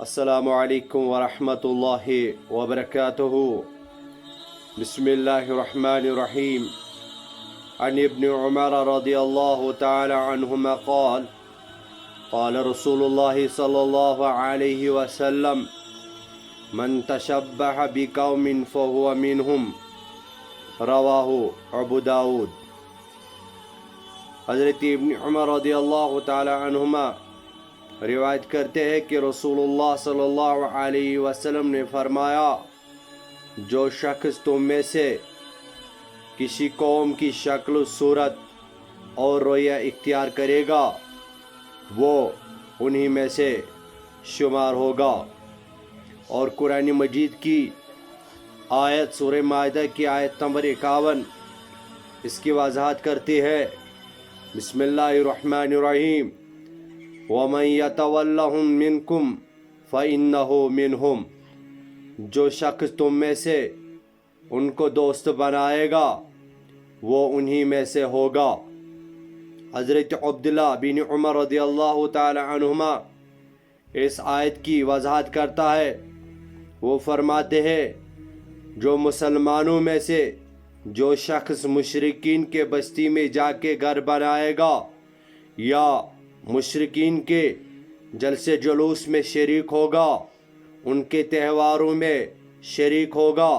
السلام علیکم ورحمۃ اللہ وبرکاتہ۔ بسم اللہ الرحمن الرحیم۔ عن ابن عمر رضی اللہ تعالی عنہما قال قال رسول اللہ صلی اللہ علیہ وسلم من تشبہ بقوم فهو منہم، رواہ ابو داود۔ حضرت ابن عمر رضی اللہ تعالی عنہما روایت کرتے ہیں کہ رسول اللہ صلی اللہ علیہ وسلم نے فرمایا، جو شخص تم میں سے کسی قوم کی شکل و صورت اور رویہ اختیار کرے گا وہ انہی میں سے شمار ہوگا۔ اور قرآن مجید کی آیت سورہ مائدہ کی آیت نمبر 51 اس کی وضاحت کرتی ہے۔ بسم اللہ الرحمن الرحیم۔ وَمَن يَتَوَلَّهُم مِّنكُمْ فَإِنَّهُ مِنْهُمْ، جو شخص تم میں سے ان کو دوست بنائے گا وہ انہی میں سے ہوگا۔ حضرت عبداللہ بن عمر رضی اللہ تعالی عنہما اس آیت کی وضاحت کرتا ہے۔ وہ فرماتے ہیں، جو مسلمانوں میں سے جو شخص مشرکین کے بستی میں جا کے گھر بنائے گا یا مشرکین کے جلسے جلوس میں شریک ہوگا، ان کے تہواروں میں شریک ہوگا،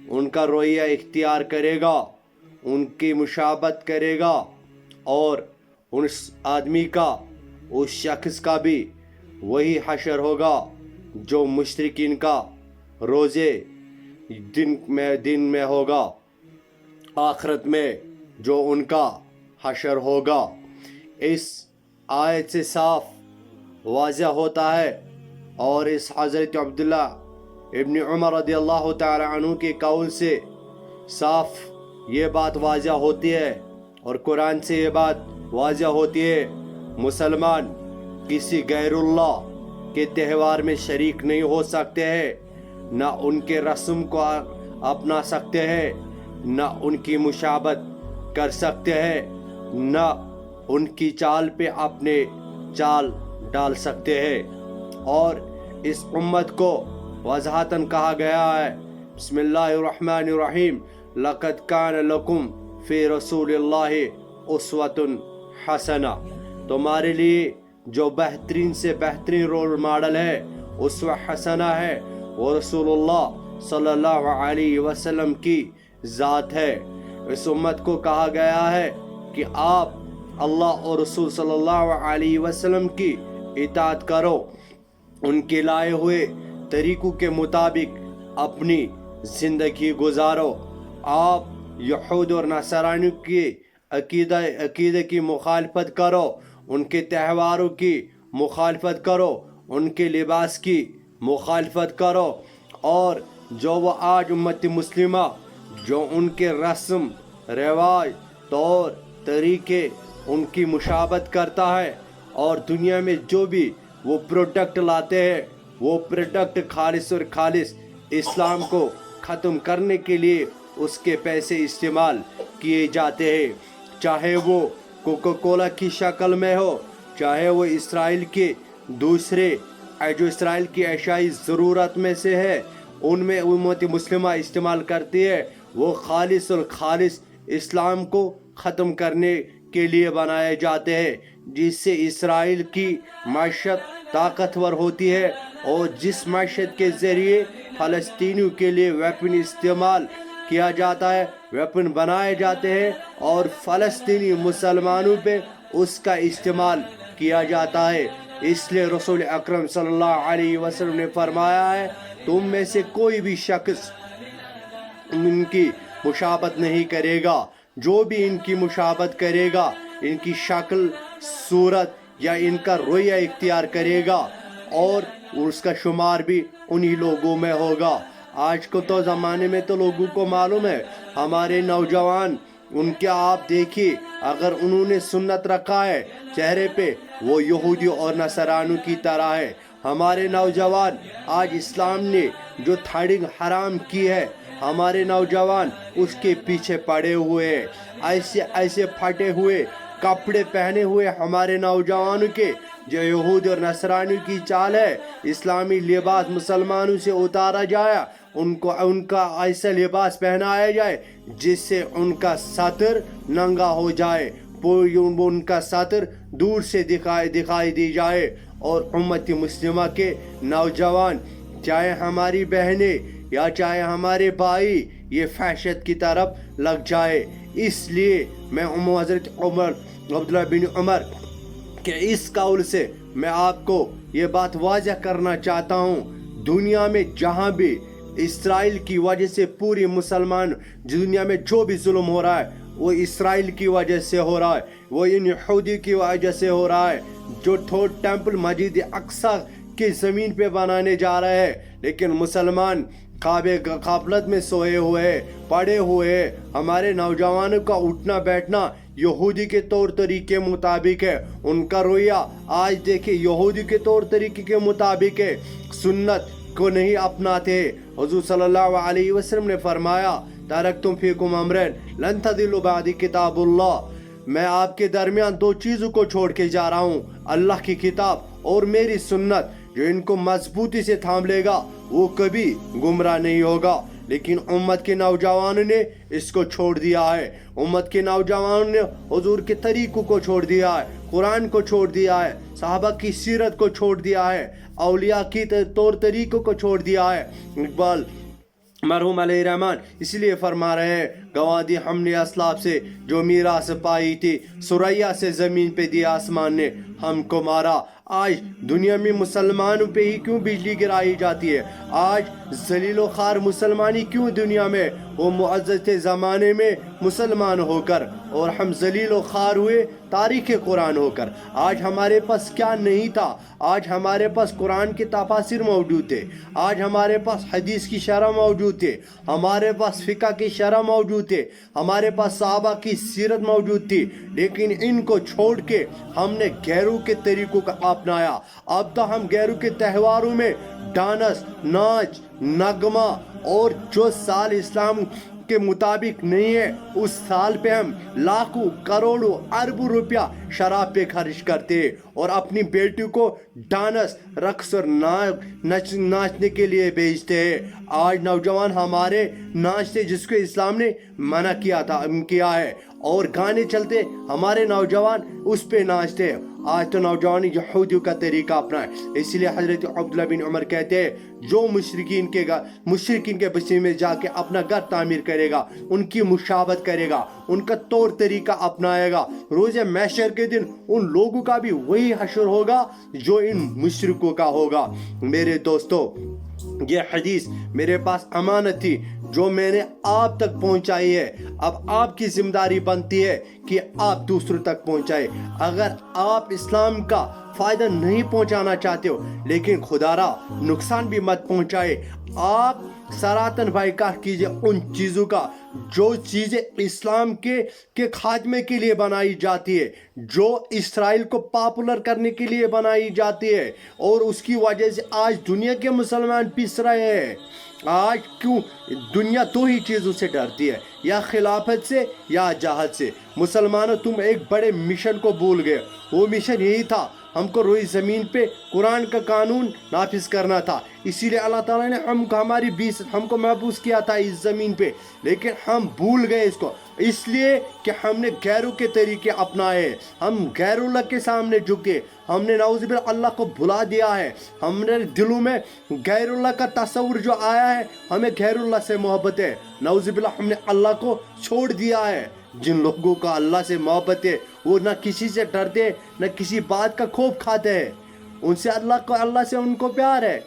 ان کا رویہ اختیار کرے گا، ان کی مشابہت کرے گا، اور اس آدمی کا اس شخص کا بھی وہی حشر ہوگا جو مشرکین کا روزے دن میں ہوگا، آخرت میں جو ان کا حشر ہوگا۔ اس آیت سے صاف واضح ہوتا ہے، اور اس حضرت عبداللہ ابن عمر رضی اللہ تعالی عنہ کے قول سے صاف یہ بات واضح ہوتی ہے، اور قرآن سے یہ بات واضح ہوتی ہے، مسلمان کسی غیر اللہ کے تہوار میں شریک نہیں ہو سکتے ہیں، نہ ان کے رسم کو اپنا سکتے ہیں، نہ ان کی مشابہت کر سکتے ہیں، نہ ان کی چال پہ اپنے چال ڈال سکتے ہیں۔ اور اس امت کو وضاحتاً کہا گیا ہے، بسم اللہ الرحمن الرحیم، لَقَدْ كَانَ لَكُمْ فِي رَسُولِ اللَّهِ أُسْوَةٌ حَسَنَةٌ، تمہارے لیے جو بہترین سے بہترین رول ماڈل ہے، اسوہ حسنہ ہے، وہ رسول اللہ صلی اللہ علیہ وسلم کی ذات ہے۔ اس امت کو کہا گیا ہے کہ آپ اللہ اور رسول صلی اللہ علیہ وسلم کی اطاعت کرو، ان کے لائے ہوئے طریقوں کے مطابق اپنی زندگی گزارو۔ آپ یہود اور نصرانیوں کی عقیدہ کی مخالفت کرو، ان کے تہواروں کی مخالفت کرو، ان کے لباس کی مخالفت کرو، اور جو وہ آج امت مسلمہ جو ان کے رسم رواج طور طریقے ان کی مشابہت کرتا ہے، اور دنیا میں جو بھی وہ پروڈکٹ لاتے ہیں وہ پروڈکٹ خالص اور خالص اسلام کو ختم کرنے کے لیے اس کے پیسے استعمال کیے جاتے ہیں، چاہے وہ کوکا کولا کی شکل میں ہو، چاہے وہ اسرائیل کے دوسرے جو اسرائیل کی اشیائی ضرورت میں سے ہے ان میں امت مسلمہ استعمال کرتی ہے، وہ خالص اور خالص اسلام کو ختم کرنے کے لیے بنائے جاتے ہیں، جس سے اسرائیل کی معیشت طاقتور ہوتی ہے، اور جس معیشت کے ذریعے فلسطینیوں کے لیے ویپن استعمال کیا جاتا ہے، ویپن بنائے جاتے ہیں، اور فلسطینی مسلمانوں پہ اس کا استعمال کیا جاتا ہے۔ اس لیے رسول اکرم صلی اللہ علیہ وسلم نے فرمایا ہے، تم میں سے کوئی بھی شخص ان کی مشابہت نہیں کرے گا، جو بھی ان کی مشابہت کرے گا، ان کی شکل صورت یا ان کا رویہ اختیار کرے گا، اور اس کا شمار بھی انہی لوگوں میں ہوگا۔ آج کو تو زمانے میں تو لوگوں کو معلوم ہے، ہمارے نوجوان ان کے آپ دیکھیے، اگر انہوں نے سنت رکھا ہے چہرے پہ وہ یہودی اور نصرانیوں کی طرح ہے۔ ہمارے نوجوان آج اسلام نے جو تھریڈنگ حرام کی ہے، ہمارے نوجوان اس کے پیچھے پڑے ہوئے ہیں، ایسے پھٹے ہوئے کپڑے پہنے ہوئے ہمارے نوجوانوں کے जो यहूद और नसरानी की चाल है, इस्लामी लिबास मुसलमानों से उतारा जाए, उनका ऐसा लिबास पहनाया जाए जिससे उनका सतर नंगा हो जाए, उनका सतर दूर से दिखाई दी जाए, और उम्मत मुस्लिमा के नौजवान, चाहे हमारी बहनें या चाहे हमारे भाई, ये फहशत की तरफ लग जाए। इसलिए मैं हज़रत उमर अब्दुल्लाह बिन उमर के इस कौल से मैं आपको ये बात वाज़ह करना चाहता हूँ, दुनिया में जहाँ भी इसराइल की वजह से पूरी मुसलमान दुनिया में जो भी जुल्म हो रहा है वो इसराइल की वजह से हो रहा है, वो इन यहूदी की वजह से हो रहा है, जो थर्ड टेम्पल मस्जिद अक्सा की ज़मीन पे बनाने जा रहे हैं, लेकिन मुसलमान काबे गाफलत में सोए हुए पड़े हुए। हमारे नौजवानों का उठना बैठना यहूदी के तौर तरीके मुताबिक है, उनका रोया आज देखिए यहूदी के तौर तरीके के मुताबिक है, सुन्नत को नहीं अपनाते। हुजूर सल्लल्लाहु अलैहि वसल्लम ने फरमाया, तरक्तुम फीकुम अमरन लन तदिल्लु बादी किताबुल्लाह, मैं आपके दरमियान दो चीज़ों को छोड़ के जा रहा हूँ, अल्लाह की किताब और मेरी सुन्नत, जो इनको मजबूती से थाम लेगा वो कभी गुमराह नहीं होगा। लेकिन उम्मत के नौजवानों ने इसको छोड़ दिया है, उम्मत के नौजवानों ने हुजूर के तरीकों को छोड़ दिया है, कुरान को छोड़ दिया है, सहाबा की सीरत को छोड़ दिया है, औलिया की तौर तरीकों को छोड़ दिया है। इकबाल मरहूम अलैहिर्रहमान इसलिए फरमा रहे हैं, गवा दी हमने असलाब से जो मीरास पाई थी, सुरैया से ज़मीन पे दिया आसमान ने हमको मारा। आज दुनिया में मुसलमानों पे ही क्यों बिजली गिराई जाती है? आज जलीलो खार मुसलमानी क्यों दुनिया में? वो मुअज़्ज़ज़ ज़माने में मुसलमान होकर और हम जलीलो खार हुए तारीख़ कुरान होकर। आज हमारे पास क्या नहीं था? आज हमारे पास कुरान के तफासिर मौजूद थे, आज हमारे पास हदीस की शरह मौजूद थे, हमारे पास फ़िक़्ह की शरह मौजूद थे, हमारे पास सहाबा की सीरत मौजूद थी, लेकिन इनको छोड़ के हमने गैरों के तरीक़ों का अपनाया। अब तो हम गैरों के त्योहारों में डांस, नाच, नगमा और जो साल इस्लाम के मुताबिक नहीं है उस साल पे हम लाखों करोड़ों अरबों रुपया शराब पे खर्च करते और अपनी बेटी को डांस, रक्स और नाचने के लिए भेजते हैं। आज नौजवान हमारे नाचते जिसको इस्लाम ने मना किया है, और गाने चलते हमारे नौजवान उस पे नाचते हैं। आज तो नौजवान यहूदियों का तरीका अपनाए। इसलिए हज़रत अब्दुल्लाह बिन उमर कहते हैं, जो मुशरिकीन के बस्ती में जाके अपना घर तामीर करेगा, उनकी मुशाबत करेगा, उनका तौर तरीका अपनाएगा, रोज़े महशर के दिन उन लोगों का भी वही हशर होगा जो इन मुशरिकों का होगा। मेरे दोस्तों, ये हदीस मेरे पास अमानत थी जो मैंने आप तक पहुंचाई है। अब आपकी जिम्मेदारी बनती है कि आप दूसरों तक पहुंचाए। अगर आप इस्लाम का फ़ायदा नहीं पहुंचाना चाहते हो, लेकिन खुदारा नुकसान भी मत पहुंचाए। आप सरातन बाइकाट कीजिए उन चीज़ों का जो चीज़ें इस्लाम के खात्मे के लिए बनाई जाती है, जो इसराइल को पॉपुलर करने के लिए बनाई जाती है, और उसकी वजह से आज दुनिया के मुसलमान पिस रहे हैं। आज क्यों दुनिया दो ही चीज़ों से डरती है, या खिलाफत से या जहाद से। मुसलमानों, तुम एक बड़े मिशन को भूल गए। वो मिशन यही था, हमको रोई ज़मीन पे कुरान का कानून नाफिज करना था। इसीलिए अल्लाह ताला ने हमको महफूज किया था इस ज़मीन पे, लेकिन हम भूल गए इसको, इसलिए कि हमने गैरों के तरीके अपनाए, हम गैरुल्लाह के सामने झुके, हमने नाउज़ुबिल्लाह अल्लाह को भुला दिया है। हमने दिलों में गैरुल्लाह का तस्वुर जो आया है, हमें गैरुल्लाह से मोहब्बत है। नाउज़ुबिल्लाह हमने अल्लाह को छोड़ दिया है। जिन लोगों का अल्लाह से मोहब्बत है वो ना किसी से डरते, न किसी बात का खौफ खाते हैं, उनसे अल्लाह से उनको प्यार है।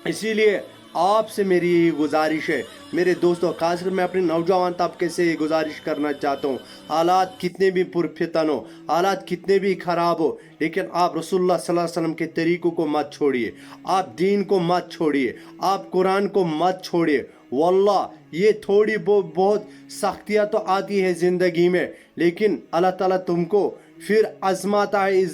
इसीलिए आपसे मेरी यही गुजारिश है मेरे दोस्तों, खासकर मैं अपने नौजवान तबके से ये गुजारिश करना चाहता हूँ, हालात कितने भी पुरफितन हो, हालात कितने भी ख़राब हो, लेकिन आप रसूलुल्लाह सल्लल्लाहु अलैहि वसल्लम के तरीक़ों को मत छोड़िए, आप दीन को मत छोड़िए, आप कुरान को मत छोड़िए। वल्लाह ये थोड़ी बहुत सख्तियाँ तो आती है ज़िंदगी में, लेकिन अल्लाह ताला तुमको फिर आजमाता है,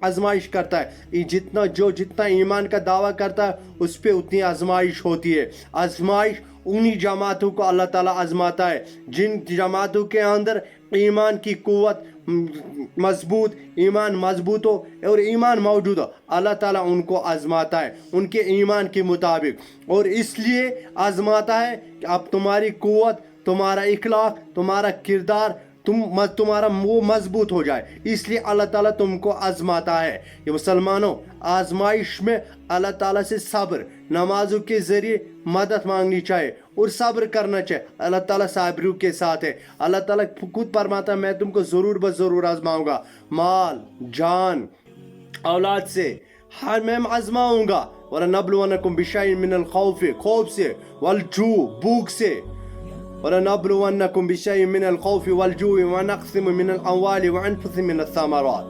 आजमाइश करता है। जितना ईमान का दावा करता है उस पर उतनी आजमाइश होती है। आजमाइश उन्हीं जमातों को अल्लाह ताला आजमाता है जिन जमातों के अंदर ईमान की कुव्वत मजबूत, ईमान मजबूत हो और ईमान मौजूद हो, अल्लाह ताला उनको आजमाता है उनके ईमान के मुताबिक, और इसलिए आजमाता है कि अब तुम्हारी कुव्वत, तुम्हारा इखलाक, तुम्हारा किरदार, तुम्हारा वो मजबूत हो जाए, इसलिए अल्लाह ताला तुमको आजमाता है। ये मुसलमानों, आजमाइश में अल्लाह ताला से सब्र, नमाजों के जरिए मदद मांगनी चाहिए और सब्र करना चाहिए। अल्लाह ताला साबिरों के साथ है। अल्लाह ताला खुद फरमाता है मैं तुमको ज़रूर बस ज़रूर आजमाऊंगा, माल, जान, औलाद से हर मैं आजमाऊंगा। वलनबलुवन्नकुम बिशैइन मिनल खौफ, खौफ से, वल जू, भूख से, वलनबलुवन्नकुम बिशैइन मिनल खौफ वल जू व नक़्सिम मिनल अमवालि व अनफुसि मिनस समरात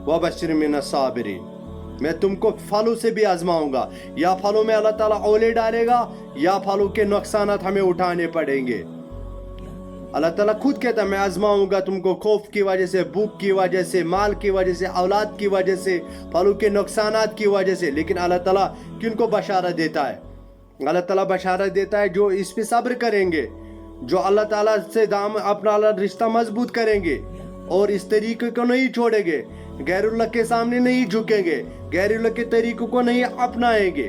वबश्शिर मिनस साबिरीन। मैं तुमको फलों से भी आजमाऊंगा, या फलों में अल्लाह ताला ओले डालेगा या फलों के नुकसानात हमें उठाने पड़ेंगे। अल्लाह ताला खुद कहता है मैं आजमाऊंगा तुमको खौफ की वजह से, भूख की वजह से, माल की वजह से, औलाद की वजह से, फलों के नुकसानात की वजह से। लेकिन अल्लाह ताला किनको बशारत देता है? अल्लाह ताला बशारत देता है जो इस पे सब्र करेंगे, जो अल्लाह ताला से दाम अपना रिश्ता मजबूत करेंगे और इस तरीके को नहीं छोड़ेंगे, गैरुल्लाह के सामने नहीं झुकेंगे, गैरुल्लाह के तरीकों को नहीं अपनाएंगे।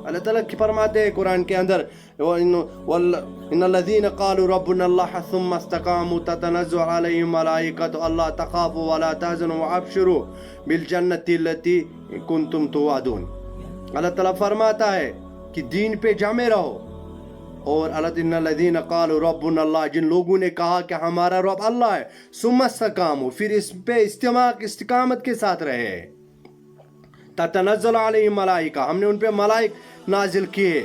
अल्लाह ताला फरमाते हैं कुरान के अंदर, इन्नल्लज़ीना क़ालू रब्बुनल्लाह सुम्मा इस्तक़ामू ततनज़्ज़लु अलैहिम मलाइकतु अल्ला तख़ाफ़ू वला तहज़नू वअब्शिरू बिल जन्नति अल्लती कुन्तुम तुअदून। अल्लाह ताला फरमाता है कि दीन पे जमे रहो। और इन्नल्लज़ीना क़ालू रब्बुनल्लाह, जिन लोगों ने कहा कि हमारा रब अल्लाह है, सुम्मा इस्तक़ामू, फिर इस पे इस्तिकामत के साथ रहे, ततनज़्ज़लु अलैहिम मलाइका, हमने उन पे मलाइक नाजिल किए,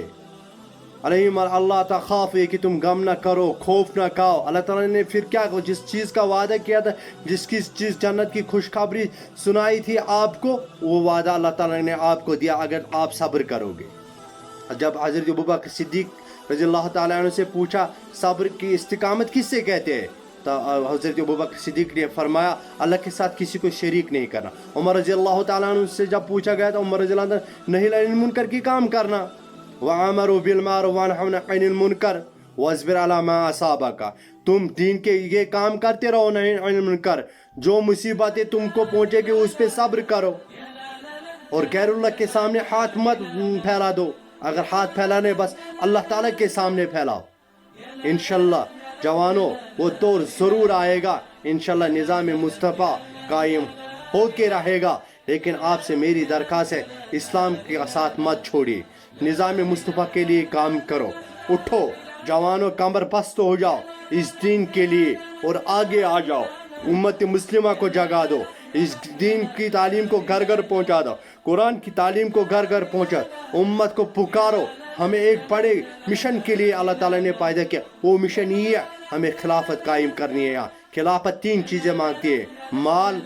अलैहिम अल्ला तख़ाफ़ू, कि तुम गम ना करो, खौफ ना खाओ। अल्लाह ताला ने फिर क्या, जिस चीज़ का वादा किया था, जिसकी चीज़ जन्नत की खुशखबरी सुनाई थी आपको, वो वादा अल्लाह ताला ने आपको दिया अगर आप सब्र करोगे। जब हज़रत अबू बकर सिद्दीक़ रज़ियल्लाहु ताला अन्हु से पूछा सब्र की इस्तिकामत किससे कहते हैं, तो हज़रत अबू बकर सिद्दीक़ ने फरमाया अल्लाह के साथ किसी को शरीक नहीं करना। उमर रज़ियल्लाहु ताला अन्हु से जब पूछा गया तो उमर रज़ियल्लाहु अन्हु नही अनिल मुनकर की काम करना, वअमरू बिल मारूफ वनहौना अनिल मुनकर वस्बिर अला मा असाबका, तुम दीन के ये काम करते रहो, नहीं अनिल मुनकर, जो मुसीबतें तुमको पहुँचेगी उस पर सब्र करो, और गैरुल्लाह के सामने हाथ मत फैला दो। अगर हाथ फैलाने बस अल्लाह ताला के सामने फैलाओ। इंशाल्लाह जवानों वो दौर ज़रूर आएगा, इंशाल्लाह निज़ाम मुस्तफ़ा कायम होके रहेगा। लेकिन आपसे मेरी दरख्वास्त है, इस्लाम के साथ मत छोड़िए, निज़ाम मुस्तफ़ा के लिए काम करो। उठो जवानों, कमर पस्त हो जाओ इस दीन के लिए और आगे आ जाओ, उम्मत मुस्लिमा को जगा दो, इस दीन की तालीम को घर घर पहुंचा दो, कुरान की तालीम को घर घर पहुंचा, उम्मत को पुकारो। हमें एक बड़े मिशन के लिए अल्लाह ताला ने पैदा किया, वो मिशन ये है, हमें खिलाफत कायम करनी है। यहाँ खिलाफत तीन चीज़ें मांगती है, माल,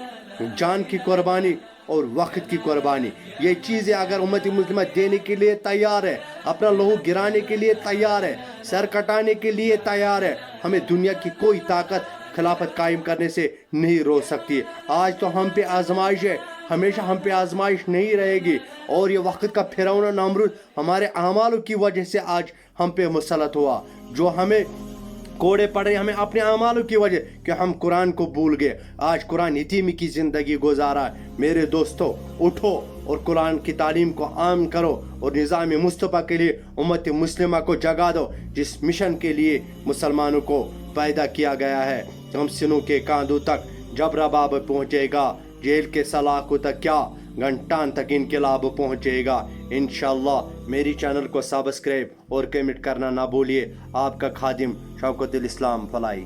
जान की कुर्बानी और वक्त की कुर्बानी। ये चीज़ें अगर उम्मत मुस्लिमा देने के लिए तैयार है, अपना लहू गिराने के लिए तैयार है, सर कटाने के लिए तैयार है, हमें दुनिया की कोई ताकत खिलाफत कायम करने से नहीं रोक सकती है। आज तो हम पे आजमाइश है, हमेशा हम पे आजमाइश नहीं रहेगी, और ये वक्त का फिरौन नमरूद हमारे अमालों की वजह से आज हम पे मुसलत हुआ, जो हमें कोड़े पड़े हमें अपने अमालों की वजह कि हम कुरान को भूल गए। आज कुरान यतीमी की ज़िंदगी गुजारा है। मेरे दोस्तों उठो और कुरान की तालीम को आम करो और निज़ाम मुस्तफ़ा के लिए उम्मत मुस्लिमा को जगा दो, जिस मिशन के लिए मुसलमानों को पैदा किया गया है। हम सिनों के कांधों तक जब रबाब पहुँचेगा, जेल के सलाखों तक क्या घंटान तक इनकलाब पहुँचेगा। इंशाअल्लाह मेरी चैनल को सब्सक्राइब और कमेंट करना ना भूलिए। आपका खादिम शौकतुल इस्लाम फलाई।